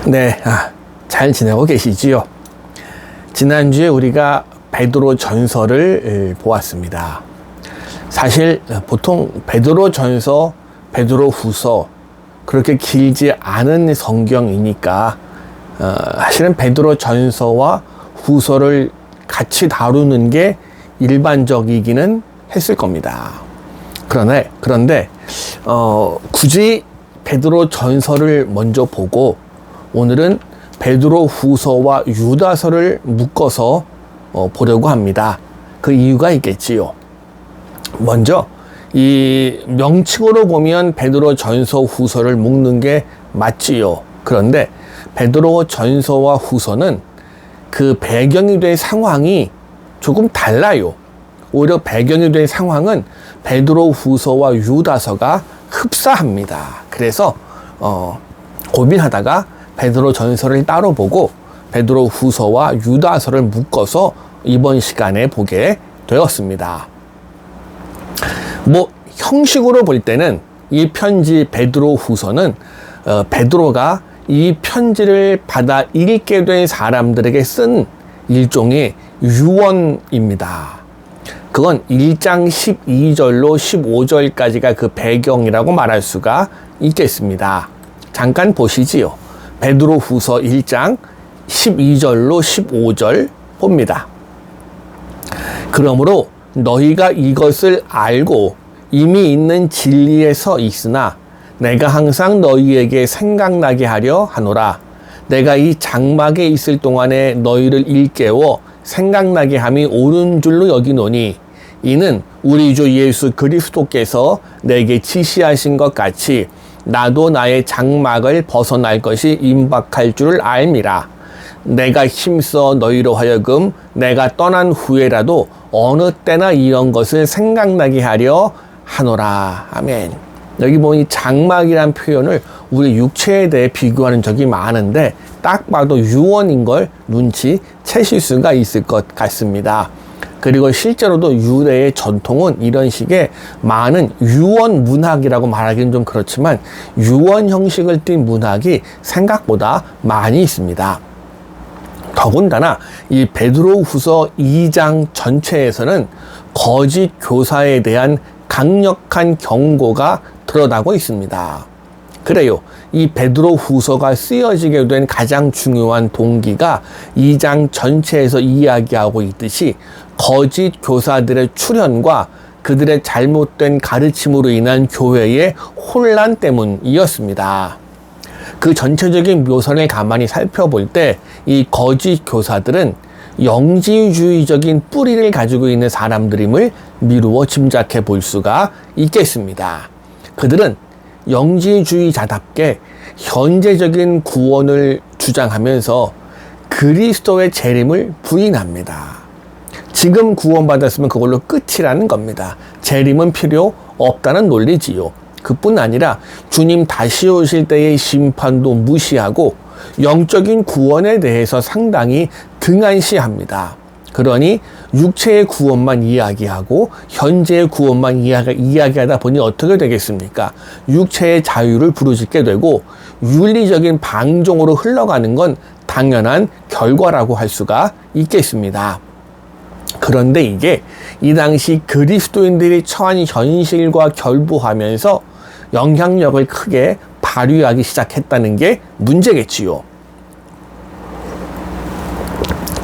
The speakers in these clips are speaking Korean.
네, 잘 지내고 계시지요? 지난주에 우리가 베드로 전서를 보았습니다. 사실 보통 베드로 전서, 베드로 후서 그렇게 길지 않은 성경이니까 사실은 베드로 전서와 후서를 같이 다루는 게 일반적이기는 했을 겁니다. 그런데 굳이 베드로 전서를 먼저 보고 오늘은 베드로 후서와 유다서를 묶어서 보려고 합니다. 그 이유가 있겠지요. 먼저 이 명칭으로 보면 베드로 전서 후서를 묶는 게 맞지요. 그런데 베드로 전서와 후서는 그 배경이 된 상황이 조금 달라요. 오히려 배경이 된 상황은 베드로 후서와 유다서가 흡사합니다. 그래서 고민하다가 베드로 전서를 따로 보고 베드로 후서와 유다서를 묶어서 이번 시간에 보게 되었습니다. 형식으로 볼 때는 이 편지 베드로 후서는 베드로가 이 편지를 받아 읽게 된 사람들에게 쓴 일종의 유언입니다. 그건 1장 12절로 15절까지가 그 배경이라고 말할 수가 있겠습니다. 잠깐 보시지요. 베드로 후서 1장 12절로 15절 봅니다. 그러므로 너희가 이것을 알고 이미 있는 진리에 서 있으나 내가 항상 너희에게 생각나게 하려 하노라. 내가 이 장막에 있을 동안에 너희를 일깨워 생각나게 함이 옳은 줄로 여기노니 이는 우리 주 예수 그리스도께서 내게 지시하신 것 같이 나도 나의 장막을 벗어날 것이 임박할 줄을 알미라. 내가 힘써 너희로 하여금 내가 떠난 후에라도 어느 때나 이런 것을 생각나게 하려 하노라. 아멘. 여기 보니 장막이란 표현을 우리 육체에 대해 비교하는 적이 많은데 딱 봐도 유언인 걸 눈치채실 수가 있을 것 같습니다. 그리고 실제로도 유대의 전통은 이런 식의 많은 유언 문학이라고 말하기는 좀 그렇지만 유언 형식을 띤 문학이 생각보다 많이 있습니다. 더군다나 이 베드로 후서 2장 전체에서는 거짓 교사에 대한 강력한 경고가 드러나고 있습니다. 그래요. 이 베드로 후서가 쓰여지게 된 가장 중요한 동기가 2장 전체에서 이야기하고 있듯이 거짓 교사들의 출현과 그들의 잘못된 가르침으로 인한 교회의 혼란 때문이었습니다. 그 전체적인 묘선을 가만히 살펴볼 때 이 거짓 교사들은 영지주의적인 뿌리를 가지고 있는 사람들임을 미루어 짐작해 볼 수가 있겠습니다. 그들은 영지주의자답게 현재적인 구원을 주장하면서 그리스도의 재림을 부인합니다. 지금 구원받았으면 그걸로 끝이라는 겁니다. 재림은 필요 없다는 논리지요. 그뿐 아니라 주님 다시 오실 때의 심판도 무시하고 영적인 구원에 대해서 상당히 등한시합니다. 그러니 육체의 구원만 이야기하고 현재의 구원만 이야기하다 보니 어떻게 되겠습니까? 육체의 자유를 부르짖게 되고 윤리적인 방종으로 흘러가는 건 당연한 결과라고 할 수가 있겠습니다. 그런데 이게 이 당시 그리스도인들이 처한 현실과 결부하면서 영향력을 크게 발휘하기 시작했다는 게 문제겠지요.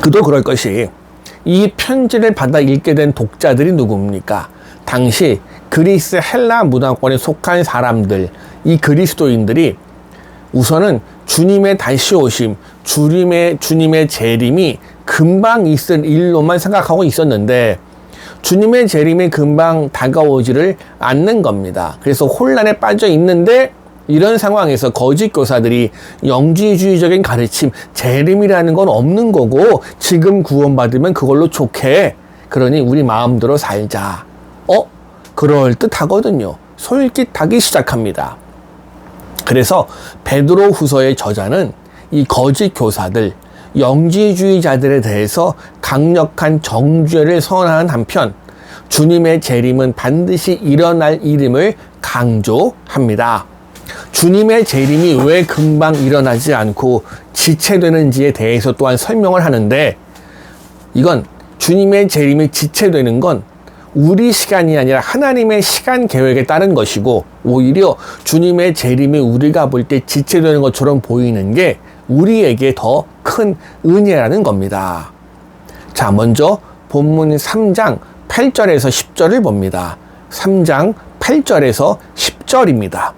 그도 그럴 것이 이 편지를 받아 읽게 된 독자들이 누굽니까? 당시 그리스 헬라 문화권에 속한 사람들, 이 그리스도인들이 우선은 주님의 다시 오심, 주님의 재림이 금방 있을 일로만 생각하고 있었는데 주님의 재림이 금방 다가오지를 않는 겁니다. 그래서 혼란에 빠져 있는데 이런 상황에서 거짓 교사들이 영지주의적인 가르침, 재림이라는 건 없는 거고 지금 구원받으면 그걸로 좋게, 그러니 우리 마음대로 살자. 그럴듯하거든요. 솔깃하기 시작합니다. 그래서 베드로 후서의 저자는 이 거짓 교사들, 영지주의자들에 대해서 강력한 정죄를 선언한 한편 주님의 재림은 반드시 일어날 일임을 강조합니다. 주님의 재림이 왜 금방 일어나지 않고 지체되는지에 대해서 또한 설명을 하는데, 이건 주님의 재림이 지체되는 건 우리 시간이 아니라 하나님의 시간 계획에 따른 것이고, 오히려 주님의 재림이 우리가 볼 때 지체되는 것처럼 보이는 게 우리에게 더 큰 은혜라는 겁니다. 자, 먼저 본문 3장 8절에서 10절을 봅니다. 3장 8절에서 10절입니다.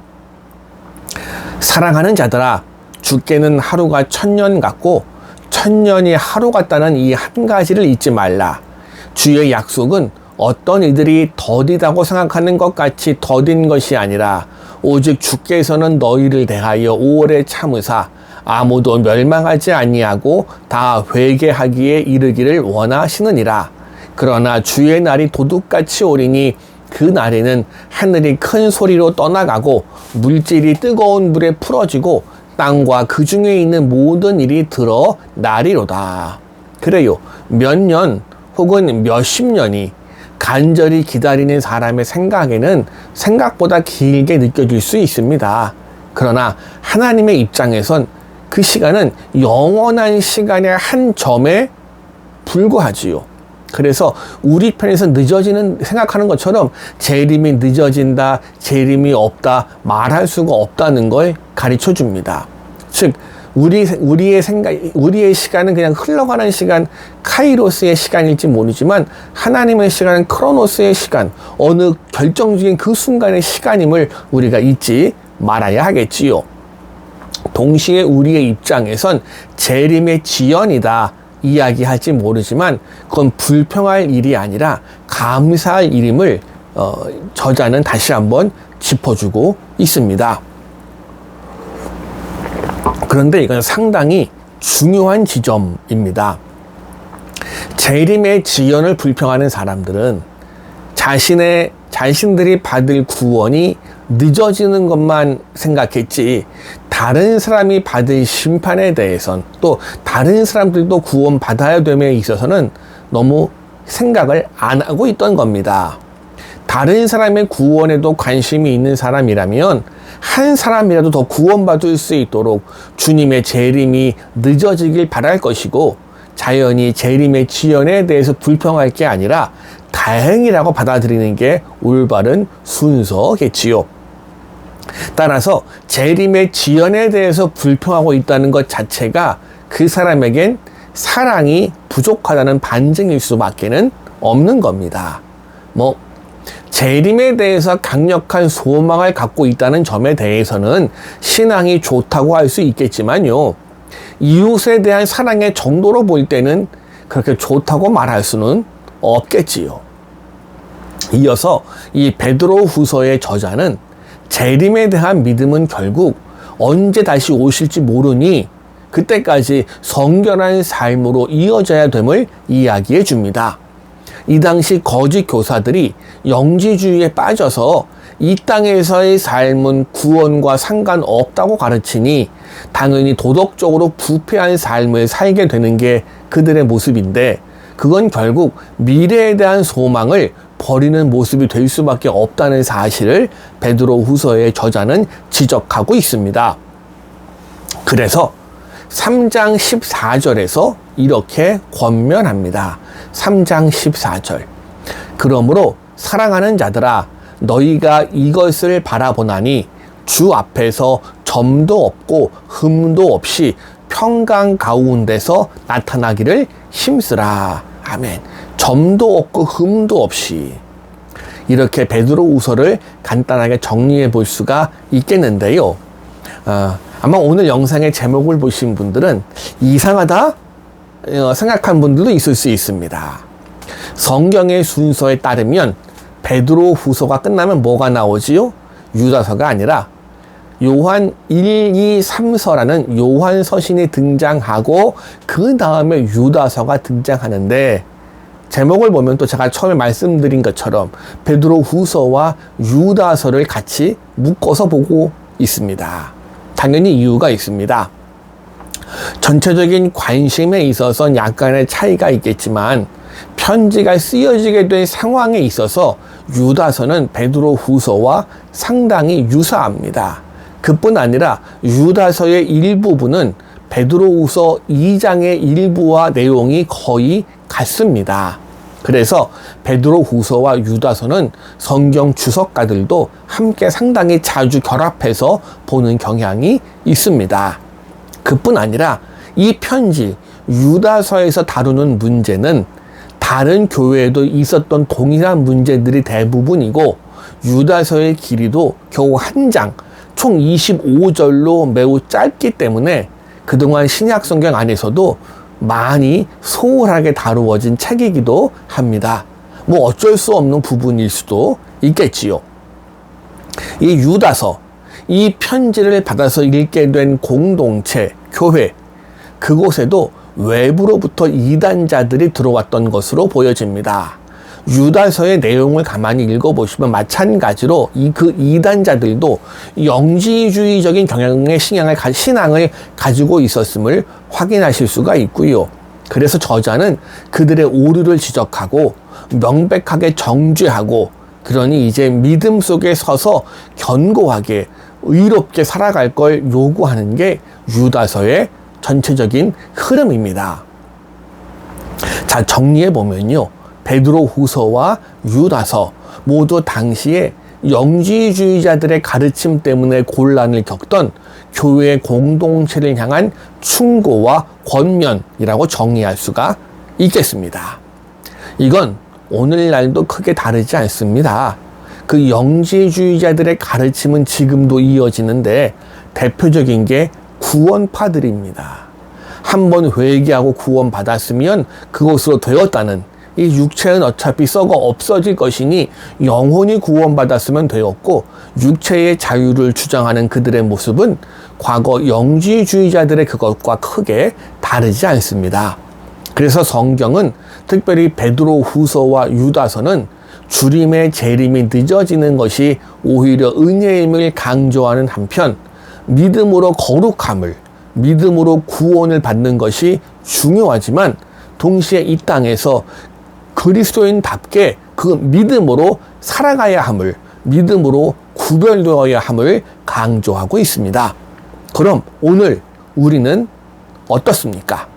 사랑하는 자들아, 주께는 하루가 1000년 같고 1000년이 하루 같다는 이 한 가지를 잊지 말라. 주의 약속은 어떤 이들이 더디다고 생각하는 것 같이 더딘 것이 아니라 오직 주께서는 너희를 대하여 오래 참으사 아무도 멸망하지 아니하고 다 회개하기에 이르기를 원하시느니라. 그러나 주의 날이 도둑같이 오리니 그 날에는 하늘이 큰 소리로 떠나가고 물질이 뜨거운 불에 풀어지고 땅과 그 중에 있는 모든 일이 드러나리로다. 그래요, 몇 년 혹은 몇십 년이 간절히 기다리는 사람의 생각에는 생각보다 길게 느껴질 수 있습니다. 그러나 하나님의 입장에선 그 시간은 영원한 시간의 한 점에 불과하지요. 그래서 우리 편에서 늦어지는 생각하는 것처럼 재림이 늦어진다, 재림이 없다 말할 수가 없다는 걸 가르쳐 줍니다. 즉 우리의 시간은 그냥 흘러가는 시간, 카이로스의 시간일지 모르지만 하나님의 시간은 크로노스의 시간, 어느 결정적인 그 순간의 시간임을 우리가 잊지 말아야 하겠지요. 동시에 우리의 입장에선 재림의 지연이다 이야기할지 모르지만 그건 불평할 일이 아니라 감사할 일임을 저자는 다시 한번 짚어주고 있습니다. 그런데 이건 상당히 중요한 지점입니다. 재림의 지연을 불평하는 사람들은 자신들이 받을 구원이 늦어지는 것만 생각했지, 다른 사람이 받을 심판에 대해선, 또 다른 사람들도 구원받아야 됨에 있어서는 너무 생각을 안 하고 있던 겁니다. 다른 사람의 구원에도 관심이 있는 사람이라면 한 사람이라도 더 구원받을 수 있도록 주님의 재림이 늦어지길 바랄 것이고, 자연히 재림의 지연에 대해서 불평할 게 아니라 다행이라고 받아들이는 게 올바른 순서겠지요. 따라서 재림의 지연에 대해서 불평하고 있다는 것 자체가 그 사람에겐 사랑이 부족하다는 반증일 수밖에는 없는 겁니다. 재림에 대해서 강력한 소망을 갖고 있다는 점에 대해서는 신앙이 좋다고 할 수 있겠지만요, 이웃에 대한 사랑의 정도로 볼 때는 그렇게 좋다고 말할 수는 없겠지요. 이어서 이 베드로 후서의 저자는 재림에 대한 믿음은 결국 언제 다시 오실지 모르니 그때까지 성결한 삶으로 이어져야 됨을 이야기해 줍니다. 이 당시 거짓 교사들이 영지주의에 빠져서 이 땅에서의 삶은 구원과 상관없다고 가르치니 당연히 도덕적으로 부패한 삶을 살게 되는 게 그들의 모습인데, 그건 결국 미래에 대한 소망을 버리는 모습이 될 수밖에 없다는 사실을 베드로 후서의 저자는 지적하고 있습니다. 그래서 3장 14절에서 이렇게 권면합니다. 3장 14절. 그러므로 사랑하는 자들아, 너희가 이것을 바라보나니 주 앞에서 점도 없고 흠도 없이 평강 가운데서 나타나기를 힘쓰라. 아멘. 점도 없고 흠도 없이. 이렇게 베드로 후서를 간단하게 정리해 볼 수가 있겠는데요. 아마 오늘 영상의 제목을 보신 분들은 이상하다 생각한 분들도 있을 수 있습니다. 성경의 순서에 따르면 베드로 후서가 끝나면 뭐가 나오지요? 유다서가 아니라 요한 1, 2, 3서라는 요한 서신이 등장하고 그 다음에 유다서가 등장하는데, 제목을 보면 또 제가 처음에 말씀드린 것처럼 베드로 후서와 유다서를 같이 묶어서 보고 있습니다. 당연히 이유가 있습니다. 전체적인 관심에 있어서 약간의 차이가 있겠지만 편지가 쓰여지게 된 상황에 있어서 유다서는 베드로 후서와 상당히 유사합니다. 그뿐 아니라 유다서의 일부분은 베드로후서 2장의 일부와 내용이 거의 같습니다. 그래서 베드로후서와 유다서는 성경 주석가들도 함께 상당히 자주 결합해서 보는 경향이 있습니다. 그뿐 아니라 이 편지 유다서에서 다루는 문제는 다른 교회에도 있었던 동일한 문제들이 대부분이고, 유다서의 길이도 겨우 한 장, 총 25절로 매우 짧기 때문에 그동안 신약 성경 안에서도 많이 소홀하게 다루어진 책이기도 합니다. 뭐 어쩔 수 없는 부분일 수도 있겠지요. 이 유다서, 이 편지를 받아서 읽게 된 공동체, 교회, 그곳에도 외부로부터 이단자들이 들어왔던 것으로 보여집니다. 유다서의 내용을 가만히 읽어보시면 마찬가지로 그 이단자들도 영지주의적인 경향의 신앙을 가지고 있었음을 확인하실 수가 있고요. 그래서 저자는 그들의 오류를 지적하고 명백하게 정죄하고, 그러니 이제 믿음 속에 서서 견고하게 의롭게 살아갈 걸 요구하는 게 유다서의 전체적인 흐름입니다. 자, 정리해 보면요, 베드로후서와 유다서 모두 당시에 영지주의자들의 가르침 때문에 곤란을 겪던 교회의 공동체를 향한 충고와 권면이라고 정리할 수가 있겠습니다. 이건 오늘날도 크게 다르지 않습니다. 그 영지주의자들의 가르침은 지금도 이어지는데 대표적인 게 구원파들입니다. 한번 회개하고 구원받았으면 그것으로 되었다는, 이 육체는 어차피 썩어 없어질 것이니 영혼이 구원받았으면 되었고, 육체의 자유를 주장하는 그들의 모습은 과거 영지주의자들의 그것과 크게 다르지 않습니다. 그래서 성경은 특별히 베드로후서와 유다서는 주림의 재림이 늦어지는 것이 오히려 은혜임을 강조하는 한편, 믿음으로 거룩함을, 믿음으로 구원을 받는 것이 중요하지만 동시에 이 땅에서 그리스도인답게 그 믿음으로 살아가야 함을, 믿음으로 구별되어야 함을 강조하고 있습니다. 그럼 오늘 우리는 어떻습니까?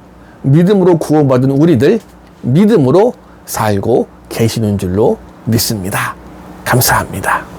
믿음으로 구원받은 우리들, 믿음으로 살고 계시는 줄로 믿습니다. 감사합니다.